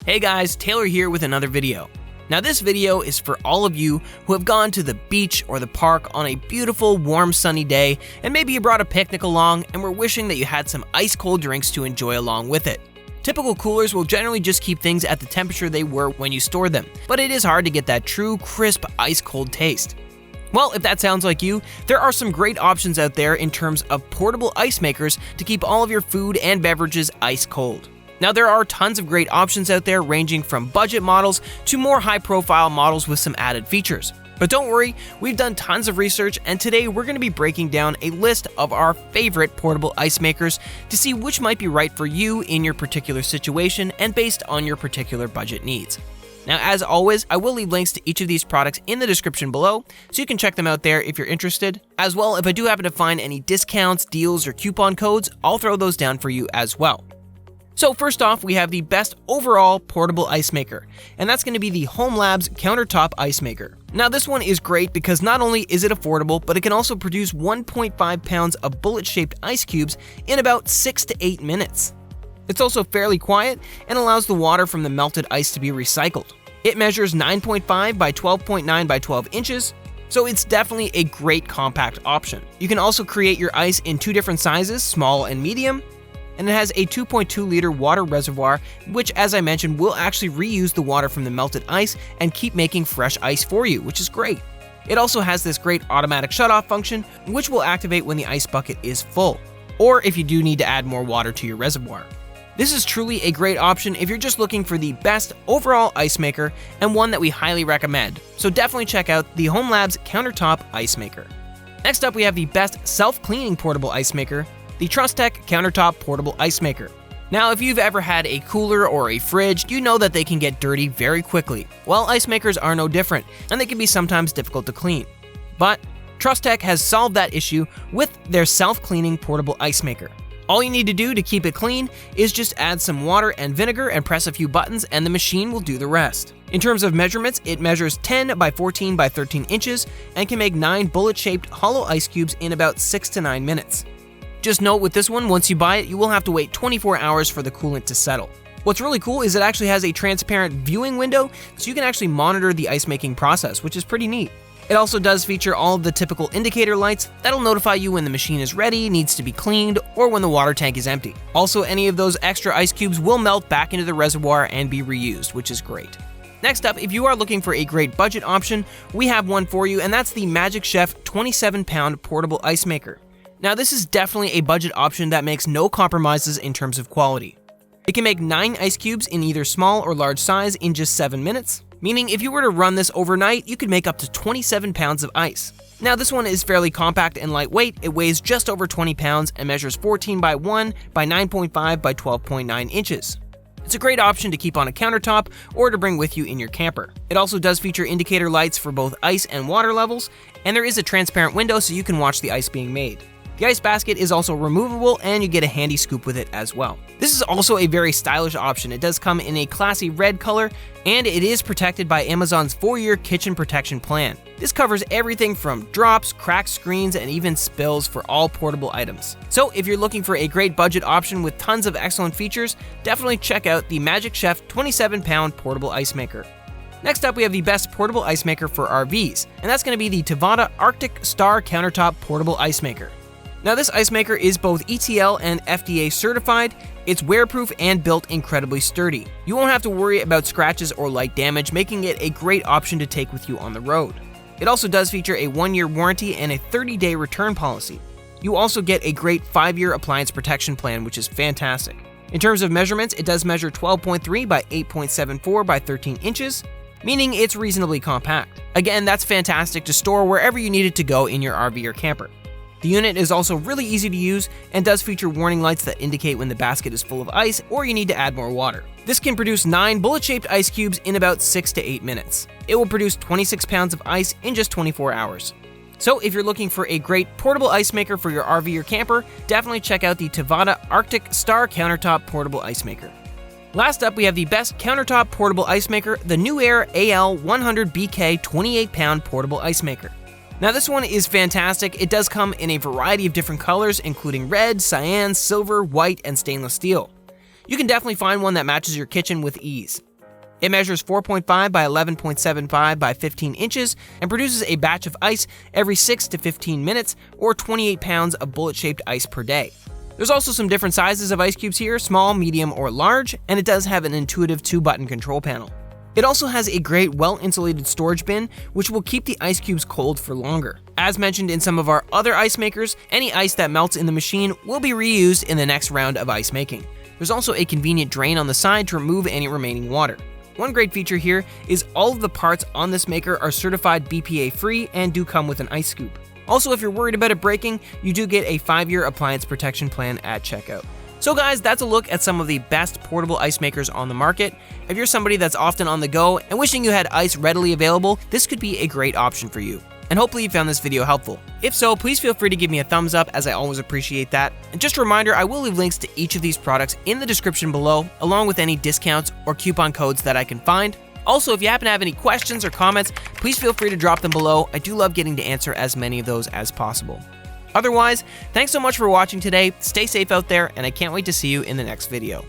Hey guys, Taylor here with another video. Now this video is for all of you who have gone to the beach or the park on a beautiful, warm, sunny day, and maybe you brought a picnic along and were wishing that you had some ice-cold drinks to enjoy along with it. Typical coolers will generally just keep things at the temperature they were when you stored them, but it is hard to get that true, crisp, ice-cold taste. Well, if that sounds like you, there are some great options out there in terms of portable ice makers to keep all of your food and beverages ice-cold. Now, there are tons of great options out there ranging from budget models to more high-profile models with some added features. But don't worry, we've done tons of research, and today we're going to be breaking down a list of our favorite portable ice makers to see which might be right for you in your particular situation and based on your particular budget needs. Now, as always, I will leave links to each of these products in the description below, so you can check them out there if you're interested. As well, if I do happen to find any discounts, deals, or coupon codes, I'll throw those down for you as well. So first off, we have the best overall portable ice maker, and that's going to be the Homelabs Countertop Ice Maker. Now this one is great because not only is it affordable, but it can also produce 1.5 pounds of bullet-shaped ice cubes in about 6 to 8 minutes. It's also fairly quiet and allows the water from the melted ice to be recycled. It measures 9.5 by 12.9 by 12 inches, so it's definitely a great compact option. You can also create your ice in 2 different sizes, small and medium, and it has a 2.2 liter water reservoir, which, as I mentioned, will actually reuse the water from the melted ice and keep making fresh ice for you, which is great. It also has this great automatic shutoff function, which will activate when the ice bucket is full, or if you do need to add more water to your reservoir. This is truly a great option if you're just looking for the best overall ice maker and one that we highly recommend, so definitely check out the Homelabs Countertop Ice Maker. Next up, we have the best self-cleaning portable ice maker, the Trustech Countertop Portable Ice Maker. Now, if you've ever had a cooler or a fridge, you know that they can get dirty very quickly. Well, ice makers are no different, and they can be sometimes difficult to clean. But Trustech has solved that issue with their self-cleaning portable ice maker. All you need to do to keep it clean is just add some water and vinegar and press a few buttons, and the machine will do the rest. In terms of measurements, it measures 10 by 14 by 13 inches and can make 9 bullet-shaped hollow ice cubes in about 6 to 9 minutes. Just note with this one, once you buy it, you will have to wait 24 hours for the coolant to settle. What's really cool is it actually has a transparent viewing window, so you can actually monitor the ice making process, which is pretty neat. It also does feature all of the typical indicator lights that'll notify you when the machine is ready, needs to be cleaned, or when the water tank is empty. Also, any of those extra ice cubes will melt back into the reservoir and be reused, which is great. Next up, if you are looking for a great budget option, we have one for you, and that's the Magic Chef 27-pound portable ice maker. Now, this is definitely a budget option that makes no compromises in terms of quality. It can make 9 ice cubes in either small or large size in just 7 minutes, meaning if you were to run this overnight, you could make up to 27 pounds of ice. Now, this one is fairly compact and lightweight. It weighs just over 20 pounds and measures 14 by 1 by 9.5 by 12.9 inches. It's a great option to keep on a countertop or to bring with you in your camper. It also does feature indicator lights for both ice and water levels, and there is a transparent window so you can watch the ice being made. The ice basket is also removable, and you get a handy scoop with it as well. This is also a very stylish option. It does come in a classy red color, and it is protected by Amazon's 4-year kitchen protection plan. This covers everything from drops, cracked screens, and even spills for all portable items. So if you're looking for a great budget option with tons of excellent features, definitely check out the Magic Chef 27-pound portable ice maker. Next up, we have the best portable ice maker for RVs, and that's going to be the Tavata Arctic Star Countertop Portable Ice Maker. Now, this ice maker is both ETL and FDA certified. It's wearproof and built incredibly sturdy. You won't have to worry about scratches or light damage, making it a great option to take with you on the road. It also does feature a 1-year warranty and a 30-day return policy. You also get a great 5-year appliance protection plan, which is fantastic. In terms of measurements, it does measure 12.3 by 8.74 by 13 inches, meaning it's reasonably compact. Again, that's fantastic to store wherever you need it to go in your RV or camper. The unit is also really easy to use and does feature warning lights that indicate when the basket is full of ice or you need to add more water. This can produce 9 bullet-shaped ice cubes in about 6 to 8 minutes. It will produce 26 pounds of ice in just 24 hours. So if you're looking for a great portable ice maker for your RV or camper, definitely check out the Tavata Arctic Star Countertop Portable Ice Maker. Last up, we have the best countertop portable ice maker, the Newair AL100BK 28-pound portable ice maker. Now this one is fantastic. It does come in a variety of different colors, including red, cyan, silver, white, and stainless steel. You can definitely find one that matches your kitchen with ease. It measures 4.5 by 11.75 by 15 inches and produces a batch of ice every 6 to 15 minutes, or 28 pounds of bullet-shaped ice per day. There's also some different sizes of ice cubes here, small, medium, or large, and it does have an intuitive 2-button control panel. It also has a great well-insulated storage bin, which will keep the ice cubes cold for longer. As mentioned in some of our other ice makers, any ice that melts in the machine will be reused in the next round of ice making. There's also a convenient drain on the side to remove any remaining water. One great feature here is all of the parts on this maker are certified BPA free and do come with an ice scoop. Also, if you're worried about it breaking, you do get a 5-year appliance protection plan at checkout. So guys, that's a look at some of the best portable ice makers on the market. If you're somebody that's often on the go and wishing you had ice readily available, this could be a great option for you. And hopefully you found this video helpful. If so, please feel free to give me a thumbs up, as I always appreciate that. And just a reminder, I will leave links to each of these products in the description below, along with any discounts or coupon codes that I can find. Also, if you happen to have any questions or comments, please feel free to drop them below. I do love getting to answer as many of those as possible. Otherwise, thanks so much for watching today, stay safe out there, and I can't wait to see you in the next video.